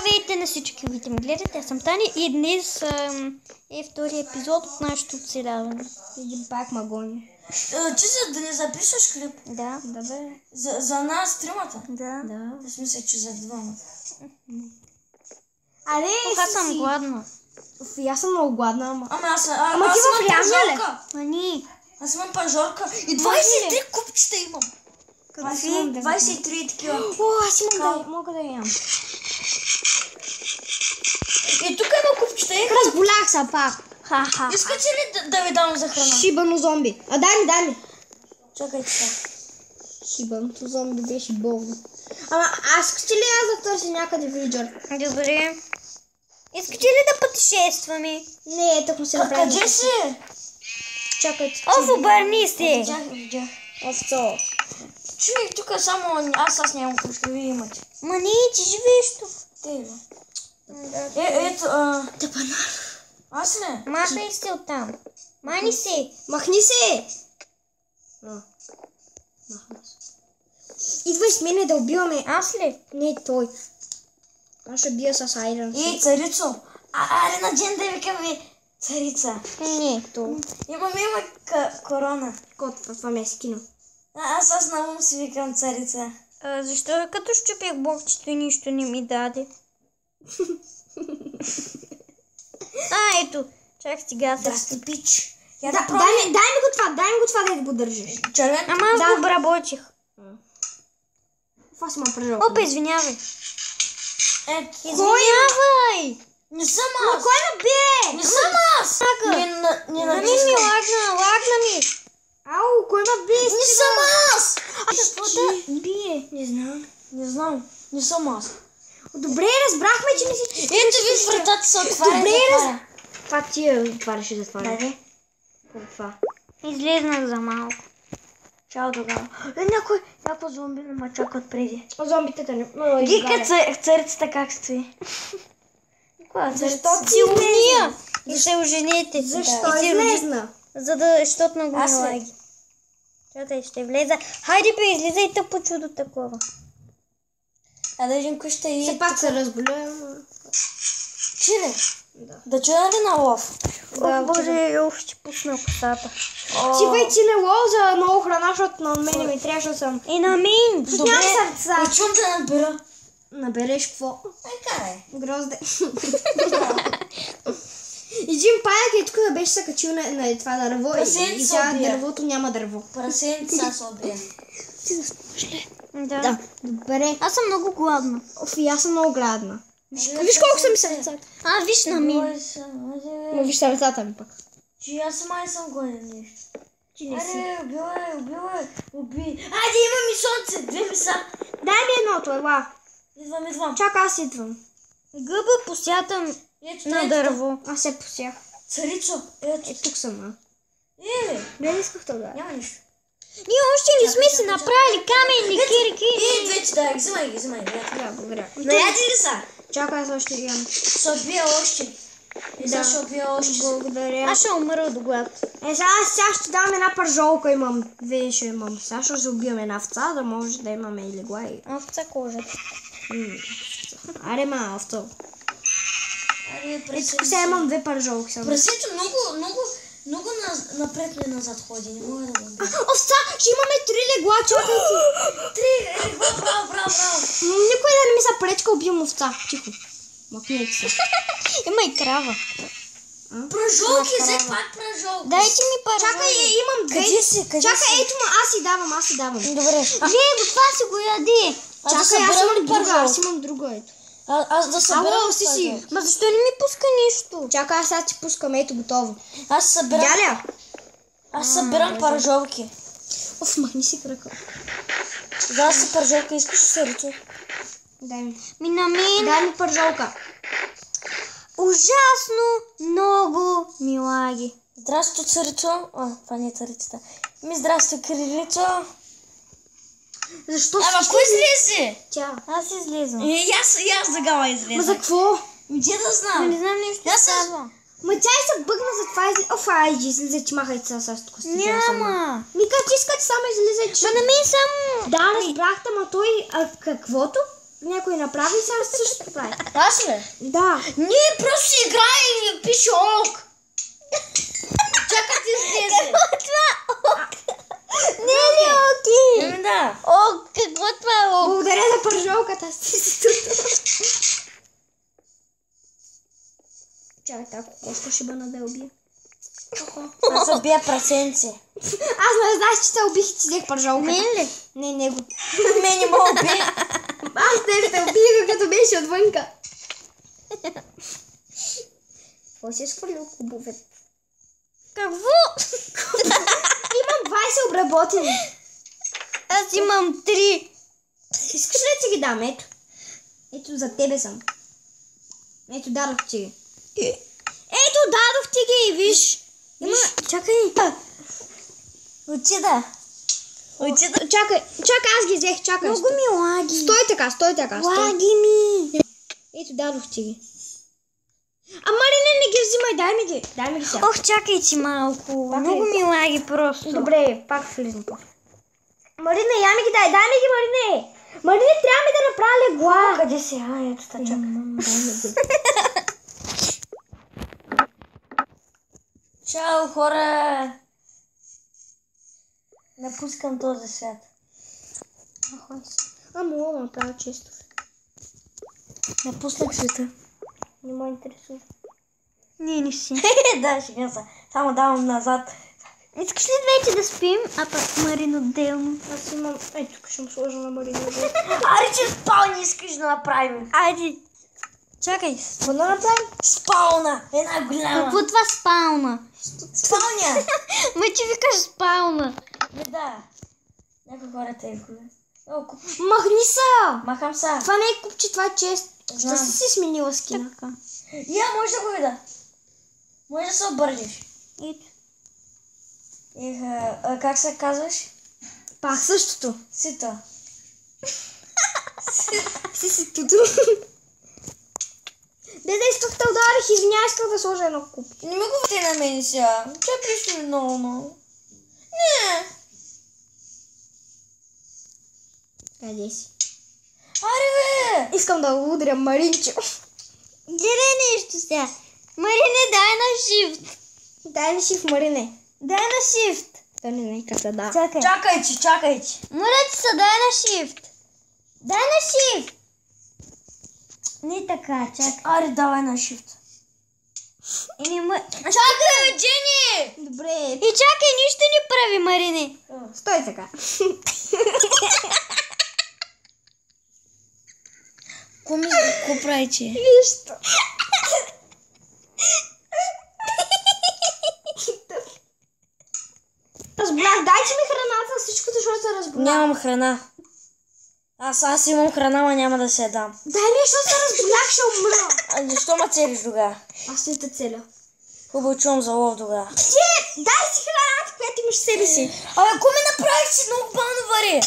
Здравейте на всички, които ме гледате, аз съм Таня и днес е втори епизод от нашето оцеляване. Един пак магони. Ти да не записваш клип? Да. За нас тримата? Да. В смисъл, че за двамата. Аре, Аз съм гладна. Аз съм много гладна, ама... Ама ти в реалния ли? Ани. Аз имам панжорка и 23 купчета имам. Какви? 23 такива. О, аз имам да мога да ям. И тук има купчета. Разболях се пак. Ха-ха. Искате ли да ви дам за храна? Шибано зомби. Дай ми. Чакайте сега. Шибаното зомби беше болно. Ама аз искате ли аз да търся някъде вилиджър? Добре. Искате ли да пътешестваме? Не, тъкмо се направи. Къде си? Чакайте. Оф, обърни се. Видях. Овцо. Чуй, тук само аз нямам купчета, вие имате. Ма не, ти живееш тук. Те има. Да. Ето, Тъпанар. аз ли? Махай се оттам. Мани се. Махни се! Махна се. Идвай с мене да убиваме. Аз ли? Не той. Аз ще бия с Айрон. И царицо. Аре на ден да викаме царица. Не, то. Има корона. Кот, това ме е скинал. Аз на ум си викам царица. Защо като щупих блокчето и нищо не ми даде? Ето. Чак сега се. Здрасти, пич. Я Дай да пробвам. ми го това, да го държиш. Червен. Ама аз го обработих. Това си ма прежал. Опа, извинявай. Извинявай! Не съм аз. Кой ме бие? Не съм аз. Не ми натискам. лагна ми. Ау, кой ме бие? Не съм аз. Какво да бие? Не знам. Не знам. Не съм аз. Добре, разбрахме, че не си... Ето виж, вратата се отваря. Добре, затваря. Това ти отваряш и затваряш. Дай. Това. Излезнах за малко. Чао тогава. Някой зомби ме чака отпреди. Зомбитата не... Гика царицата как стои. Коя царица? Защо Си ти умния. И се оженете. Защо И си излезна? защото много Аз ми ли? лаги. Чакай, ще влеза. Хайде бе, излизай тъпо чудо такова. А да видим кой ще Все и... пак се разболя. Чили? Да. Да чуя ли на лов? О, боже, ще пусна косата. Сипай ти не лов за много храна, защото на мен ми трябваше да съм... И на мен. Защото нямам сърца. Почвам да набера. Набереш какво? Така е. Грозде. Един паяк е тук да беше се качил на това дърво и сега дървото няма дърво. Прасенца се обия. Да. Добре. Аз съм много гладна. Оф, и аз съм много гладна. Виж колко са ми сърцата. Виж на мен. Но виж сърцата ми пък. Че аз сама съм гладен нещо. Ти не си. Аре, уби. Айде, има ми слънце. Две ми са. Дай ми едното, ела. Идвам. Чакай, аз идвам. Гъба посятам на дърво. Аз се посях. Царицо, ето. Тук съм, а. Не исках това. Няма нищо. Ние още не сме си направили каменни кирки. Вече да, взимай ги. Да, благодаря. Наяди ли са? Чакай, аз още ям. Ще отбия още. Сега ще отбия още. Благодаря. Аз ще умра от глад. Сега ще дам една пържолка, имам. Две ще имам. Сега ще се убием една овца, да може да имаме и легла и... Овца кожата. Аре, ма, овца. Аре, Тук сега имам две пържолки само. прасето много напред ли назад ходи. Не мога да го отбия. Овца, ще имаме 3 легла, чакайте. 3 легла, браво. Никой да не ми се пречка, убивам овца. Тихо. Махнете се. Има и крава. Пръжолки, взе пак пръжолки. Дайте ми пържоли. Чакай, имам две. Къде си? Чакай, ето му, аз си давам. Добре. Живо, това си го яди. Чакай, аз имам друга, ето. Аз да събера. Ало, си. Ма защо не ми пуска нищо? Чакай, аз сега ти пускам, ето готово. Аз събирам. Дяля! Аз събирам пържолки. Оф, махни си крака. Да, си пържолка, искаш ли сърцо? Дай ми. Ми на мен Дай ми пържолка. ужасно много ми лаги. Здрасти, царицо. Това не е царицата. Здрасти, Кирилицо. Защо Ама кой излезе? Тя. Аз излизам. И аз загала Ма излезе. за какво? Где да Не знам? знам нещо Аз съм- казва. Ма тя и се бъгна за това излезе. Оф, айди, излезе, че махайте сега с тук. Няма. Мика, ти искате само излезе, че... Ма на мен само... Да, разбрахте, ма той... каквото? някой направи, сега също прави. Аз ли? Да. Не, просто си играе и пише ок. Чакай ти излезе. Не ли оки? Ами да. О, какво това е ок? Благодаря за пържолката. Чакай, така кокошка ще бъна да я убия. Аз се бия прасенци. Аз не знаеш, че те убих и ти взех пържолката. Мен ли? Не, него. Мен не мога би. Аз те убиха, като беше отвънка. Какво си свалил кубове? Какво? Имам 20 обработени. Аз имам 3. Искаш ли да ти ги дам? Ето. Ето за тебе съм. Ето дадох ти ги. Ето дадох ти ги, виж. Има... Чакай. Отида. Чакай, аз ги взех, чакай. Много ми лаги. Стой така. Лаги ми. Ето дадох ти ги. А Марине, не ги взимай, дай ми ги сега. Ох, чакайте малко. Много ми лаги просто. Добре, пак влизам по. Марине, я ми ги дай ми ги, Марине. Марине, трябва ми да направя легла. Къде си? Ето та чакай. Чао, хора! Напускам този свят. Мога да направя често. Напуснах света. Не ме интересува. Не си. Да, шега се. Само давам назад. Искаш ли двете да спим, а пък Марин отделно? Аз имам... Ето, тук ще му сложа на Марина. Аре, че спални искаш да направим. Айде. Чакай. Какво да направим? Спална! Една голяма. Какво това спална? Спалня! Ма ти викаш спална. Да. Някои хората е хубаво. Махни са! Махам са. Това не е купче, това е чест. Знам. Що си сменила скина? Така. Я, може да го видя. Може да се обърнеш. Ето. Как се казваш? Пак същото. Сито. Си туто. Да исках да ударих, извинявай, исках да сложа едно купче. Не ми го върти на мен сега. Чепиш ми много. Не. Къде си? Аре, бе! Искам да ударя Маринчо. Гледай нещо сега. Марине, дай на shift. Дай на шиф, Марине. Дай на shift. То не е къса, да. Чакай. Чакайте. Моля ти се, дай на shift. Дай на shift. Не така, чакай. Аре, давай на shift. Чакай, Джени! Добре. И чакай, нищо не прави, Марине. Стой така. Какво правите? Нищо. Разбрах, дайте ми храната, всичко, защото се разбрах. Нямам храна. Аз имам храна, но няма да се я дам. Дай ми, защото се разбрах, ще умра. А защо ме целиш тогава? Аз не те целя. Хубаво чувам за лов тогава. Дай си храната, която имаш в себе си. Абе, ако ме направиш, че много бавно вари.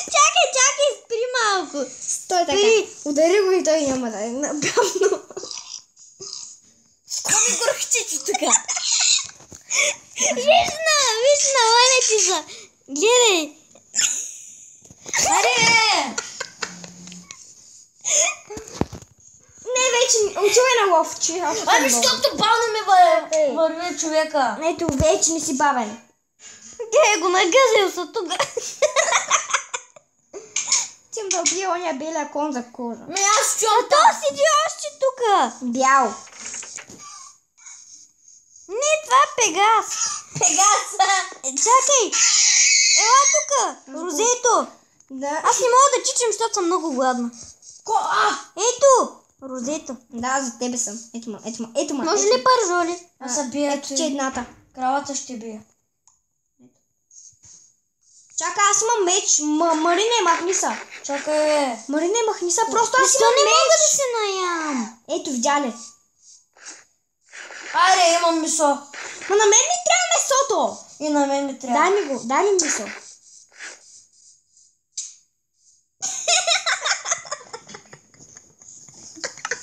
Чакай, спри малко. Стой така. Удари го и той няма да е набавно. С кой ми горхчичи тук? Виж на ланети са. Гледай. Аре! Не, вече отивай на лов, че Ами, защото бавно ми върви човека. Ето, вече не си бавен. Гледай го, нагъзил са тук. Тим да убия ония белия кон за кожа. Ме аз чувам То седи още тук. Бял. Не, това е Пегас. Пегаса. Чакай. Ела тук. Розето. Да. Аз не мога да чичам, защото съм много гладна. Ето. Розето. Да, за тебе съм. Ето ма. Може ли пържоли? Аз се бия, Ето, че едната. кравата ще бия. Чакай, аз имам меч. Марине, махни са. Чакай, бе. Марине, махни са. Просто аз Защо имам не меч. мога да се наям? Ето, видя ли? Аре, имам месо. Ма на мен ми трябва месото. И на мен ми трябва. Дай ми го, дай ми месо.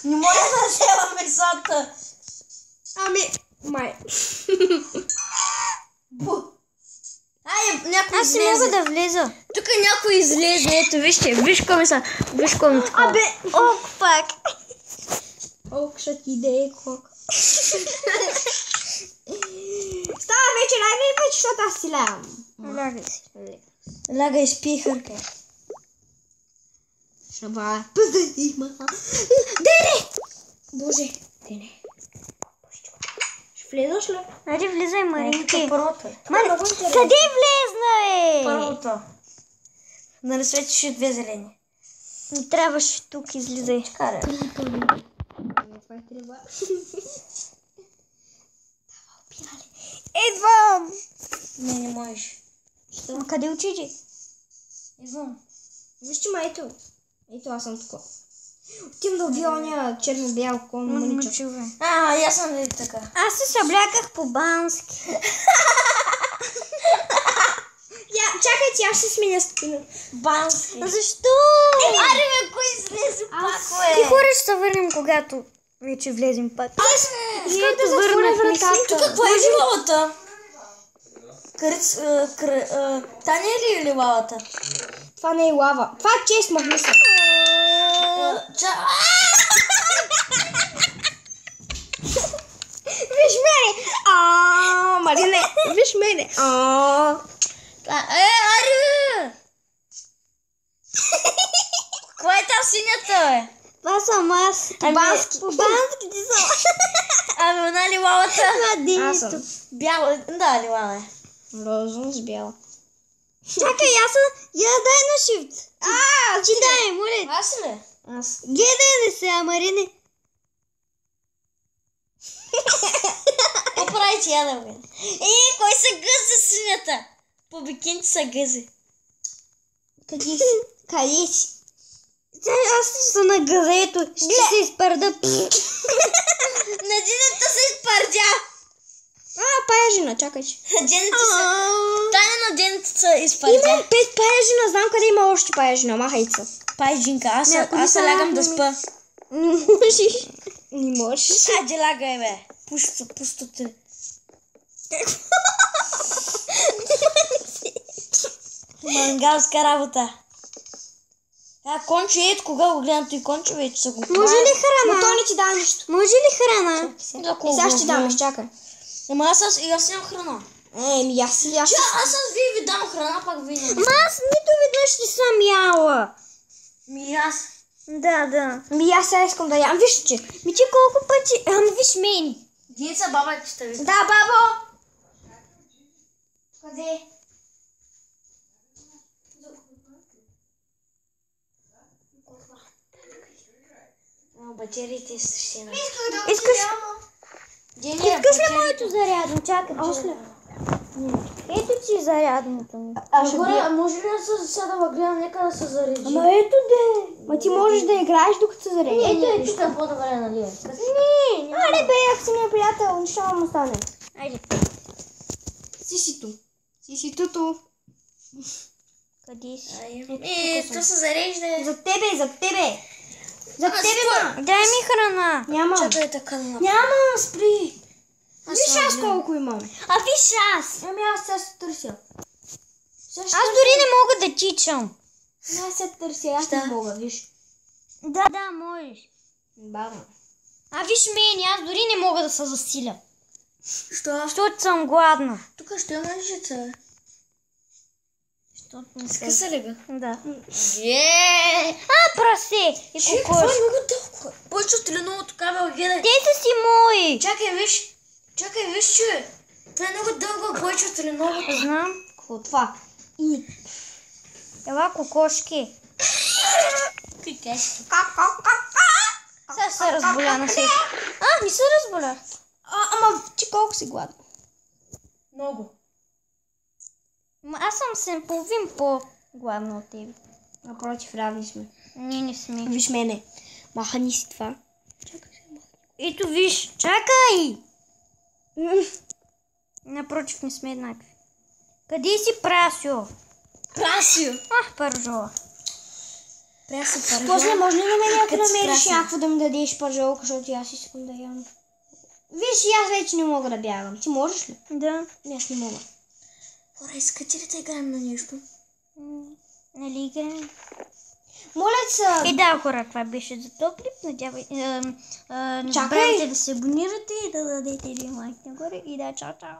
Не може да взема месата. Ами, май. Айде, някой Аз си мога излезе. да влиза. Тук някой излезе, ето вижте, виж коми са, виж коми така. Абе, Ок, пак. ок, ще ти иде кок. Става вече, лягай вече, защото аз си лягам. Лягай си. Ляга и спи, хърка. Шаба. Пъзди, маха. Дене! Боже, Дене. Ще влезаш ли? Айде влизай, Маринки. Първото. Къде влезна, бе? Първото. Нали светиш две зелени? Не трябваше тук, излизай. Карай. Това е трябва. Идвам! Не можеш. А къде отиде? Идвам. Виж, че ма ето. Ето аз съм тук. Отивам да убия оня черно-бял кон мъничък. Я съм ли така? Аз се събляках по бански. Чакай ти, аз ще сменя спина. Бански. Защо? Аре, бе, кой излезе пак, Ти бе? хора ще се върнем, когато вече влезем пак. Искам да затворя вратата. Тук това е ливалата. Та не е ли ливалата? Това не е лава. Това е чест, махни се. Виж мене! Марине, виж мене! Аре! Кой е там синята, бе? Това съм аз. Ами- По бански ти съм. Ами, она ливалата? Аз съм. Бяла, да, ливала е. Розово с бяло. Чакай, аз съм... Я дай на shift. Ти дай, моля. Аз ли? Аз. Гледай да се, Марине. Какво прави ти, я да видя? Кой са гъзи синята? По бикинти са гъзи. Къде си? Къде си? Аз ще съм на газето. Ще се изпърда. На Динята се изпърдя. Паяжина, чакай. Динята се... Таня на Динята се изпърдя. Имам 5 паяжина, знам къде има още паяжина, махайца. Пайджинка, аз Някой се да лягам да лягаме. спа. Не можеш. Не можеш. Айде лягай, бе. Пусто ти. Мангалска работа. Конче, ето кога го гледам той конче, вече са го... Може ли Но храна? той не ти дава нищо. Може ли храна? Сега ще ти дам, изчакай. Ама аз нямам храна. Аз Аз ви дам храна, пак ви не. Ама аз нито веднъж не съм яла. Аз. Да. аз сега искам да ям. Виж, че. Ти колко пъти... виж мен. Деница, баба, че ще ви. Да, бабо. Къде? Батериите са същина. Искаш Искаш ли моето зарядно? Чакай. Ето ти зарядното ми. Може ли да сега да гледам, нека да се зареди? Ама ето де. Ма ти можеш да играеш докато се зареди. Ето, ще е по-добре, нали? Аре бе, ако си ми е приятел, нищо няма му стане. Айде. Сиситуто. Къде си? То се зарежда. За тебе. За тебе, ма. Дай ми храна. Няма. Чакай така на... Няма, спри. Виж аз колко имам. Виж аз. Ами аз сега се търся. Аз дори не мога да тичам. Аз се търся, аз не мога, виж. Да, можеш. Бавно. Виж мен, аз дори не мога да се засиля. Що? Защото съм гладна. Тук ще има лъжица. Защото не се... Къса ли бе? Да. Прасе! Прасе и Това е кокош. много толкова. Повече от теленовото кабел, гледай. Те са си мои. Чакай, виж, че. Това е много дълго, повече от теленовото. Знам. Какво това? И... Ела кокошки. Кикешки. Сега се разболя на всеки. Не се разболя. Ама ти колко си гладна? Много. Аз съм се половин по-гладна от тебе. Напротив, равни сме. Ние не сме. Виж мене. Махани си това. Ето виж. Чакай. Напротив не сме еднакви. Къде си, Прасио? Прасио. Пържола. Прасио, пържола. После може ли на мен ако Като намериш страшно. някакво да ми дадеш пържолка, защото аз искам да ям. Виж, и аз вече не мога да бягам. Ти можеш ли? Да. Не, аз не мога. Хора, искате ли да играем на нещо? Нали играем? Моля се. И да, хора, това беше за този клип. Надявайте, не Чакай. забравяйте да се абонирате и да дадете един лайк нагоре. И да, чао, чао.